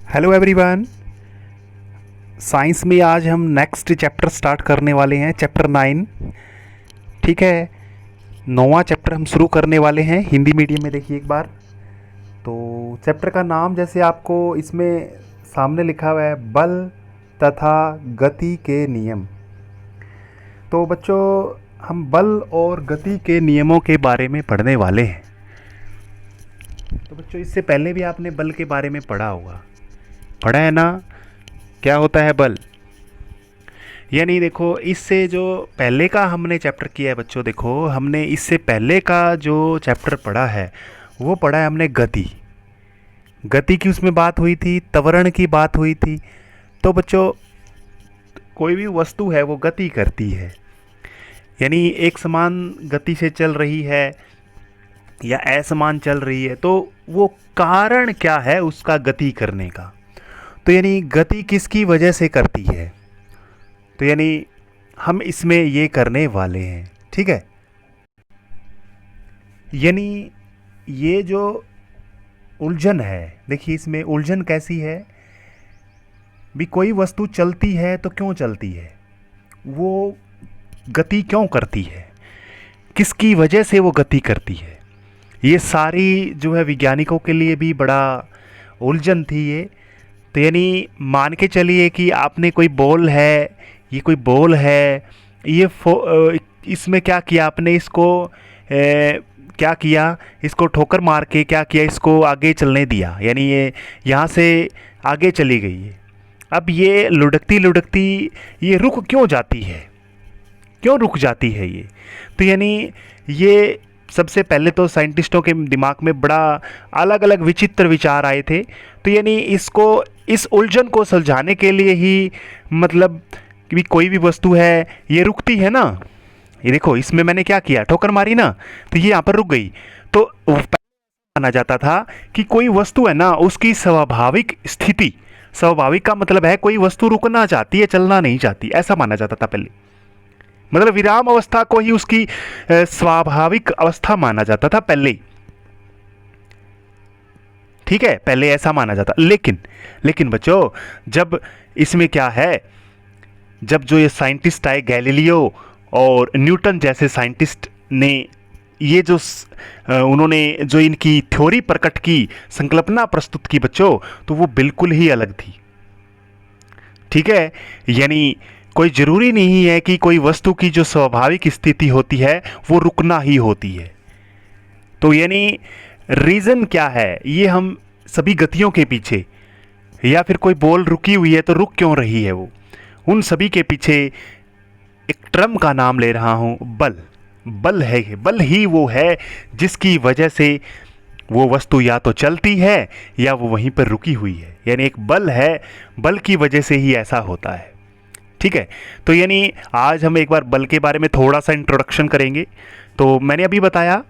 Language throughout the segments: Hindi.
Hello everyone. साइंस में आज हम नेक्स्ट चैप्टर स्टार्ट करने वाले हैं, चैप्टर 9। ठीक है, 9वां चैप्टर हम शुरू करने वाले हैं हिंदी मीडियम में। देखिए एक बार तो चैप्टर का नाम जैसे आपको इसमें सामने लिखा हुआ है, बल तथा गति के नियम। तो बच्चों, हम बल और गति के नियमों के बारे में पढ़ने वाले हैं। तो बच्चों, इससे पहले भी आपने बल के बारे में पढ़ा होगा, पढ़ा है ना? क्या होता है बल? यानी देखो, इससे जो पहले का हमने चैप्टर किया है बच्चों, देखो हमने इससे पहले का जो चैप्टर पढ़ा है वो पढ़ा है हमने गति। गति की उसमें बात हुई थी, त्वरण की बात हुई थी। तो बच्चों, कोई भी वस्तु है वो गति करती है, यानी एक समान गति से चल रही है या असमान चल रही है, तो वो कारण क्या है उसका गति करने का। तो यानी गति किसकी वजह से करती है, तो यानी हम इसमें ये करने वाले हैं। ठीक है, यानी ये जो उलझन है, देखिए इसमें उलझन कैसी है भी, कोई वस्तु चलती है तो क्यों चलती है, वो गति क्यों करती है, किसकी वजह से वो गति करती है। ये सारी जो है वैज्ञानिकों के लिए भी बड़ा उलझन थी ये। तो यानी मान के चलिए कि आपने कोई बॉल है, ये कोई बॉल है, ये इसमें क्या किया आपने, इसको क्या किया, इसको ठोकर मार के क्या किया, इसको आगे चलने दिया, यानी ये यहाँ से आगे चली गई है। अब ये लुढ़कती लुढ़कती ये रुक क्यों जाती है, क्यों रुक जाती है ये? तो यानी ये सबसे पहले तो साइंटिस्टों के दिमाग में बड़ा अलग अलग विचित्र विचार आए थे। तो यानी इसको, इस उलझन को सुलझाने के लिए ही, मतलब कि कोई भी वस्तु है ये रुकती है ना, ये देखो इसमें मैंने क्या किया, ठोकर मारी ना, तो ये यहाँ पर रुक गई। तो माना जाता था कि कोई वस्तु है ना, उसकी स्वाभाविक स्थिति, स्वाभाविक का मतलब है कोई वस्तु रुकना चाहती है, चलना नहीं चाहती, ऐसा माना जाता था पहले। मतलब विराम अवस्था को ही उसकी स्वाभाविक अवस्था माना जाता था पहले। ठीक है, पहले ऐसा माना जाता। लेकिन बच्चों, जब इसमें क्या है, जब जो ये साइंटिस्ट आए, गैलीलियो और न्यूटन जैसे साइंटिस्ट ने ये जो उन्होंने जो इनकी थ्योरी प्रकट की, संकल्पना प्रस्तुत की बच्चों, तो वो बिल्कुल ही अलग थी। ठीक है, यानी कोई ज़रूरी नहीं है कि कोई वस्तु की जो स्वाभाविक स्थिति होती है वो रुकना ही होती है। तो यानी रीज़न क्या है, ये हम सभी गतियों के पीछे, या फिर कोई बॉल रुकी हुई है तो रुक क्यों रही है वो, उन सभी के पीछे एक टर्म का नाम ले रहा हूँ, बल। बल है, बल ही वो है जिसकी वजह से वो वस्तु या तो चलती है या वो वहीं पर रुकी हुई है। यानी एक बल है, बल की वजह से ही ऐसा होता है। ठीक है, तो यानी आज हम एक बार बल के बारे में थोड़ा सा इंट्रोडक्शन करेंगे। तो मैंने अभी बताया,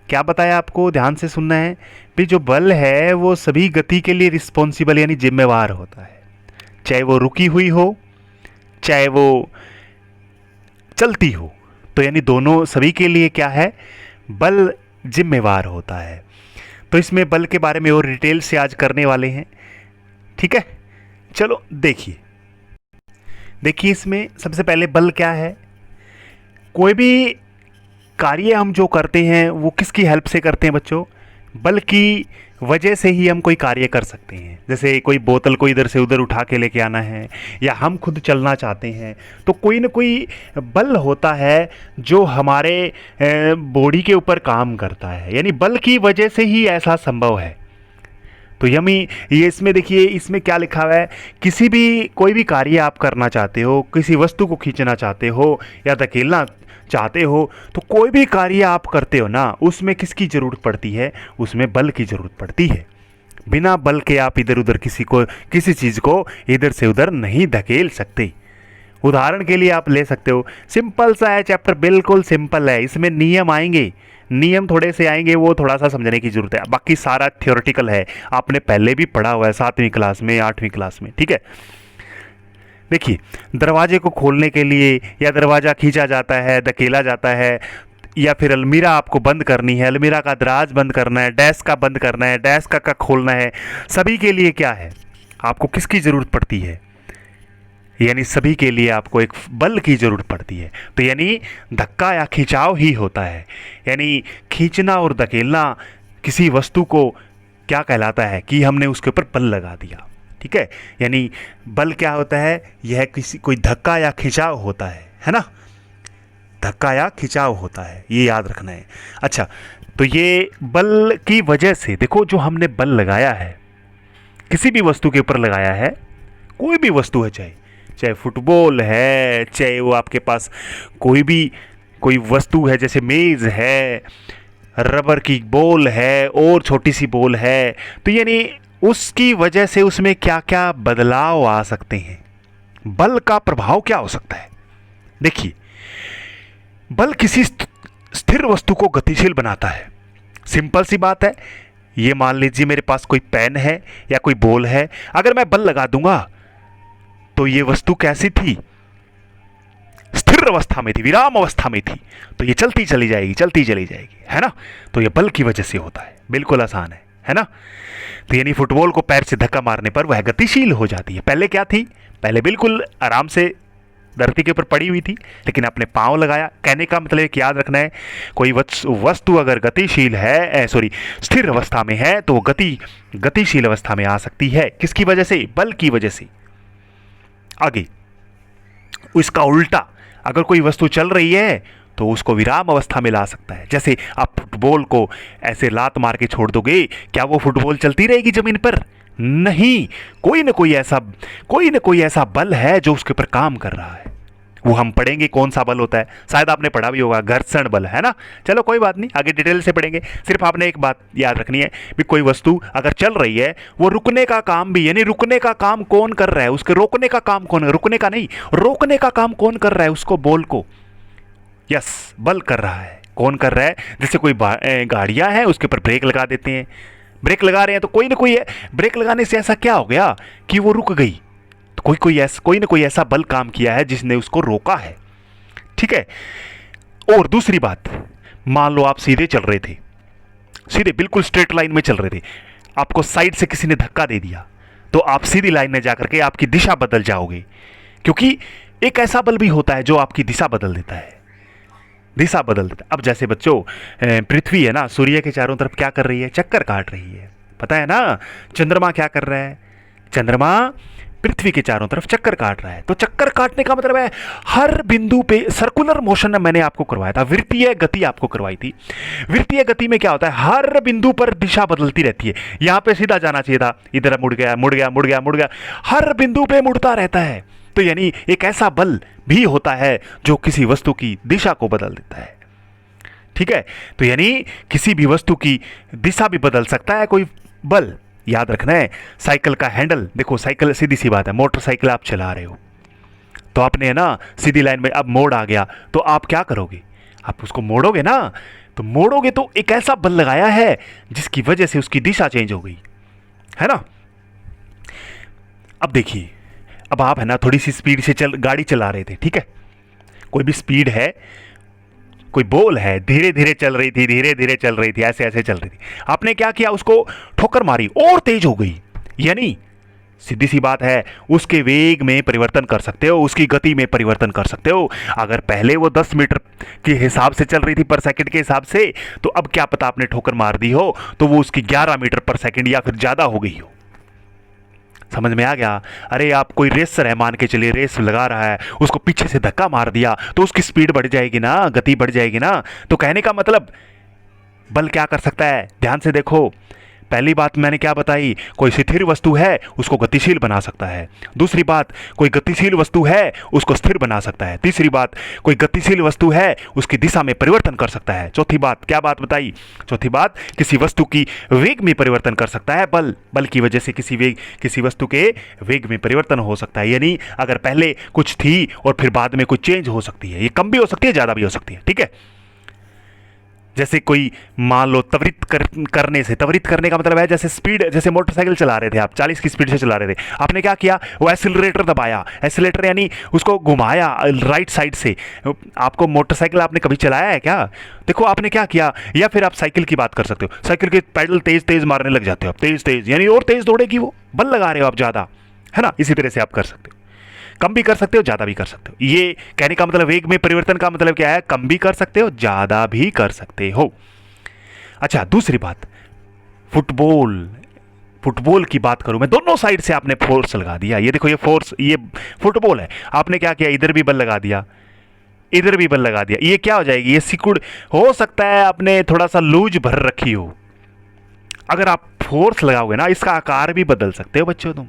क्या बताया आपको, ध्यान से सुनना है भी। जो बल है वो सभी गति के लिए रिस्पॉन्सिबल यानी जिम्मेवार होता है, चाहे वो रुकी हुई हो चाहे वो चलती हो। तो यानी दोनों, सभी के लिए क्या है, बल जिम्मेवार होता है। तो इसमें बल के बारे में और डिटेल से आज करने वाले हैं। ठीक है, चलो देखिए इसमें सबसे पहले बल क्या है। कोई भी कार्य हम जो करते हैं वो किसकी हेल्प से करते हैं बच्चों, बल की वजह से ही हम कोई कार्य कर सकते हैं। जैसे कोई बोतल को इधर से उधर उठा के लेके आना है, या हम खुद चलना चाहते हैं, तो कोई ना कोई बल होता है जो हमारे बॉडी के ऊपर काम करता है, यानी बल की वजह से ही ऐसा संभव है। तो यमी ये इसमें देखिए, इसमें क्या लिखा हुआ है, किसी भी कोई भी कार्य आप करना चाहते हो, किसी वस्तु को खींचना चाहते हो या धकेलना चाहते हो, तो कोई भी कार्य आप करते हो ना, उसमें किसकी ज़रूरत पड़ती है, उसमें बल की ज़रूरत पड़ती है। बिना बल के आप इधर उधर किसी चीज़ को इधर से उधर नहीं धकेल सकते। उदाहरण के लिए आप ले सकते हो, सिंपल सा है चैप्टर, बिल्कुल सिंपल है। इसमें नियम आएंगे, नियम थोड़े से आएंगे, वो थोड़ा सा समझने की ज़रूरत है। बाकी सारा थ्योरेटिकल है, आपने पहले भी पढ़ा हुआ है 7वीं क्लास में, 8वीं क्लास में। ठीक है, देखिए दरवाजे को खोलने के लिए या दरवाज़ा खींचा जाता है, धकेला जाता है, या फिर अलमीरा आपको बंद करनी है, अलमीरा का दराज बंद करना है, डैश का बंद करना है, डैश का खोलना है, सभी के लिए क्या है, आपको किसकी ज़रूरत पड़ती है? यानी सभी के लिए आपको एक बल की ज़रूरत पड़ती है। तो यानी धक्का या खिंचाव ही होता है। यानी खींचना और धकेलना किसी वस्तु को क्या कहलाता है कि हमने उसके ऊपर बल लगा दिया। ठीक है, यानी बल क्या होता है? यह किसी कोई धक्का या खिंचाव होता है ना? धक्का या खिंचाव होता है, ये याद रखना है। अच्छा, तो ये बल की वजह से देखो, जो हमने बल लगाया है किसी भी वस्तु के ऊपर लगाया है, कोई भी वस्तु है, चाहे चाहे फुटबॉल है, चाहे वो आपके पास कोई वस्तु है, जैसे मेज़ है, रबर की बॉल है और छोटी सी बॉल है, तो यानी उसकी वजह से उसमें क्या क्या बदलाव आ सकते हैं, बल का प्रभाव क्या हो सकता है। देखिए, बल किसी स्थिर वस्तु को गतिशील बनाता है। सिंपल सी बात है, ये मान लीजिए मेरे पास कोई पेन है या कोई बॉल है, अगर मैं बल लगा दूंगा तो ये वस्तु कैसी थी? स्थिर अवस्था में थी, विराम अवस्था में थी, तो ये चलती चली जाएगी, है ना? तो ये बल की वजह से होता है। बिल्कुल आसान है ना? तो यानी फुटबॉल को पैर से धक्का मारने पर वह गतिशील हो जाती है। पहले क्या थी? पहले बिल्कुल आराम से धरती के ऊपर पड़ी हुई थी, लेकिन आपने पांव लगाया। कहने का मतलब एक याद रखना है, कोई वस्तु अगर गतिशील है, स्थिर अवस्था में है, तो गतिशील अवस्था में आ सकती है। किसकी वजह से? बल की वजह से। आगे इसका उल्टा, अगर कोई वस्तु चल रही है तो उसको विराम अवस्था में ला सकता है। जैसे आप फुटबॉल को ऐसे लात मार के छोड़ दोगे, क्या वो फुटबॉल चलती रहेगी जमीन पर? नहीं, कोई ना कोई ऐसा बल है जो उसके ऊपर काम कर रहा है। वो हम पढ़ेंगे कौन सा बल होता है, शायद आपने पढ़ा भी होगा, घर्षण बल, है ना? चलो कोई बात नहीं, आगे डिटेल से पढ़ेंगे। सिर्फ आपने एक बात याद रखनी है कि कोई वस्तु अगर चल रही है, वो रुकने का काम भी, यानी रुकने का काम कौन कर रहा है? उसके रोकने का काम कौन, रुकने का नहीं, रोकने का काम कौन कर रहा है? उसको, बॉल को, यस, बल कर रहा है। कौन कर रहा है? जैसे कोई गाड़ियां हैं, उसके ऊपर ब्रेक लगा देते हैं, ब्रेक लगा रहे हैं, तो कोई ना कोई ब्रेक लगाने से ऐसा क्या हो गया कि वो रुक गई, तो कोई ना कोई ऐसा बल काम किया है जिसने उसको रोका है। ठीक है। और दूसरी बात, मान लो आप सीधे चल रहे थे, सीधे बिल्कुल स्ट्रेट लाइन में चल रहे थे, आपको साइड से किसी ने धक्का दे दिया, तो आप सीधी लाइन में जाकर के आपकी दिशा बदल जाओगे, क्योंकि एक ऐसा बल भी होता है जो आपकी दिशा बदल देता है, दिशा बदल देता है। अब जैसे बच्चों, पृथ्वी है ना, सूर्य के चारों तरफ क्या कर रही है? चक्कर काट रही है, पता है ना? चंद्रमा क्या कर रहा है? चंद्रमा पृथ्वी के चारों तरफ चक्कर काट रहा है। तो चक्कर काटने का मतलब है हर बिंदु पे सर्कुलर मोशन मैंने आपको करवाया था, वृत्तीय गति आपको करवाई थी। वृत्तीय गति में क्या होता है? हर बिंदु पर दिशा बदलती रहती है। यहां पे सीधा जाना चाहिए था, इधर मुड़ गया, मुड़ गया, मुड़ गया, मुड़ गया, हर बिंदु पे मुड़ता रहता है। तो यानी एक ऐसा बल भी होता है जो किसी वस्तु की दिशा को बदल देता है। ठीक है। तो यानी किसी भी वस्तु की दिशा भी बदल सकता है कोई बल। याद रखना है, साइकिल का हैंडल देखो, साइकिल सीधी सी बात है, मोटरसाइकिल आप चला रहे हो तो आपने है ना सीधी लाइन में, अब मोड़ आ गया तो आप क्या करोगे? आप उसको मोड़ोगे ना, तो मोड़ोगे तो एक ऐसा बल लगाया है जिसकी वजह से उसकी दिशा चेंज हो गई, है ना? अब देखिए, अब आप है ना थोड़ी सी स्पीड से गाड़ी चला रहे थे, ठीक है, कोई भी स्पीड है, कोई बॉल है, धीरे धीरे चल रही थी, धीरे धीरे चल रही थी, ऐसे ऐसे चल रही थी, आपने क्या किया? उसको ठोकर मारी और तेज हो गई। यानी सीधी सी बात है, उसके वेग में परिवर्तन कर सकते हो, उसकी गति में परिवर्तन कर सकते हो। अगर पहले वो 10 मीटर के हिसाब से चल रही थी पर सेकंड के हिसाब से, तो अब क्या पता आपने ठोकर मार दी हो तो वो उसकी 11 मीटर पर सेकंड या फिर ज्यादा हो गई हो। समझ में आ गया? अरे आप कोई रेसर है, मान के चलिए रेस लगा रहा है, उसको पीछे से धक्का मार दिया तो उसकी स्पीड बढ़ जाएगी ना, गति बढ़ जाएगी ना। तो कहने का मतलब बल क्या कर सकता है? ध्यान से देखो, पहली बात मैंने क्या बताई? कोई स्थिर वस्तु है उसको गतिशील बना सकता है। दूसरी बात, कोई गतिशील वस्तु है उसको स्थिर बना सकता है। तीसरी बात, कोई गतिशील वस्तु है उसकी दिशा में परिवर्तन कर सकता है। चौथी बात, क्या बात बताई? चौथी बात, किसी वस्तु की वेग में परिवर्तन कर सकता है। बल की वजह से किसी वस्तु के वेग में परिवर्तन हो सकता है। यानी अगर पहले कुछ थी और फिर बाद में कुछ चेंज हो सकती है, ये कम भी हो सकती है, ज्यादा भी हो सकती है। ठीक है। जैसे कोई मान लो त्वरित करने का मतलब है जैसे स्पीड, जैसे मोटरसाइकिल चला रहे थे आप 40 की स्पीड से चला रहे थे, आपने क्या किया, वो एक्सीलरेटर दबाया, एक्सीलरेटर यानी उसको घुमाया राइट साइड से। आपको मोटरसाइकिल आपने कभी चलाया है क्या? देखो आपने क्या किया। या फिर आप साइकिल की बात कर सकते हो, साइकिल के पैडल तेज तेज मारने लग जाते हो आप, तेज तेज यानी और तेज दौड़ेगी वो, बल लगा रहे हो आप ज़्यादा, है ना। इसी तरह से आप कर सकते हो, कम भी कर सकते हो, ज़्यादा भी कर सकते हो। ये कहने का मतलब वेग में परिवर्तन का मतलब क्या है, कम भी कर सकते हो, ज़्यादा भी कर सकते हो। अच्छा दूसरी बात, फुटबॉल की बात करूं मैं, दोनों साइड से आपने फोर्स लगा दिया। ये देखो ये फोर्स, ये फुटबॉल है, आपने क्या किया, इधर भी बल लगा दिया, इधर भी बल लगा दिया। ये क्या हो जाएगी, ये सिकुड़, हो सकता है आपने थोड़ा सा लूज भर रखी हो, अगर आप फोर्स लगाओगे ना, इसका आकार भी बदल सकते हो बच्चों तुम।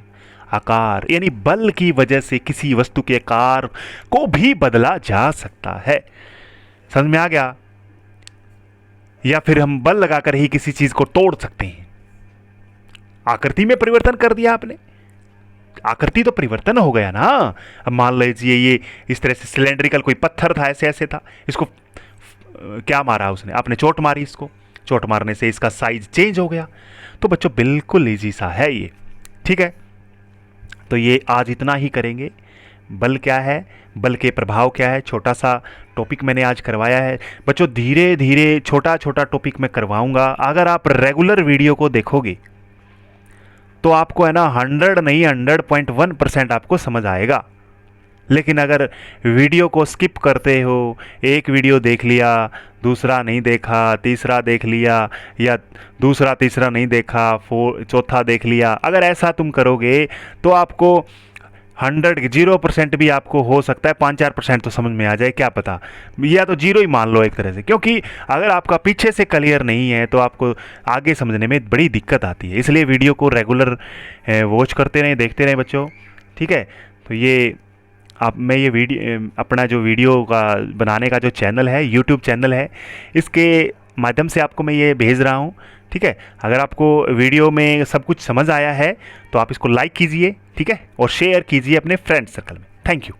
आकार यानी बल की वजह से किसी वस्तु के आकार को भी बदला जा सकता है। समझ में आ गया? या फिर हम बल लगाकर ही किसी चीज को तोड़ सकते हैं। आकृति में परिवर्तन कर दिया आपने, आकृति तो परिवर्तन हो गया ना। अब मान लीजिए ये इस तरह से सिलेंड्रिकल कोई पत्थर था, ऐसे ऐसे था, इसको क्या मारा उसने, आपने चोट मारी, इसको चोट मारने से इसका साइज चेंज हो गया। तो बच्चों बिल्कुल इजी सा है ये, ठीक है। तो ये आज इतना ही करेंगे। बल क्या है, बल के प्रभाव क्या है, छोटा सा टॉपिक मैंने आज करवाया है बच्चों। धीरे धीरे छोटा छोटा टॉपिक मैं करवाऊंगा। अगर आप रेगुलर वीडियो को देखोगे तो आपको है ना 100 नहीं 100.1% आपको समझ आएगा। लेकिन अगर वीडियो को स्किप करते हो, एक वीडियो देख लिया, दूसरा नहीं देखा, तीसरा देख लिया, या दूसरा तीसरा नहीं देखा, चौथा देख लिया, अगर ऐसा तुम करोगे तो आपको 0% भी आपको हो सकता है 5-4% तो समझ में आ जाए, क्या पता, या तो जीरो ही मान लो एक तरह से। क्योंकि अगर आपका पीछे से क्लियर नहीं है तो आपको आगे समझने में बड़ी दिक्कत आती है। इसलिए वीडियो को रेगुलर वॉच करते रहें, देखते रहें बच्चों, ठीक है। तो ये मैं ये वीडियो अपना जो वीडियो का बनाने का जो चैनल है, यूट्यूब चैनल है, इसके माध्यम से आपको मैं ये भेज रहा हूँ, ठीक है। अगर आपको वीडियो में सब कुछ समझ आया है तो आप इसको लाइक कीजिए, ठीक है, और शेयर कीजिए अपने फ्रेंड सर्कल में। Thank you.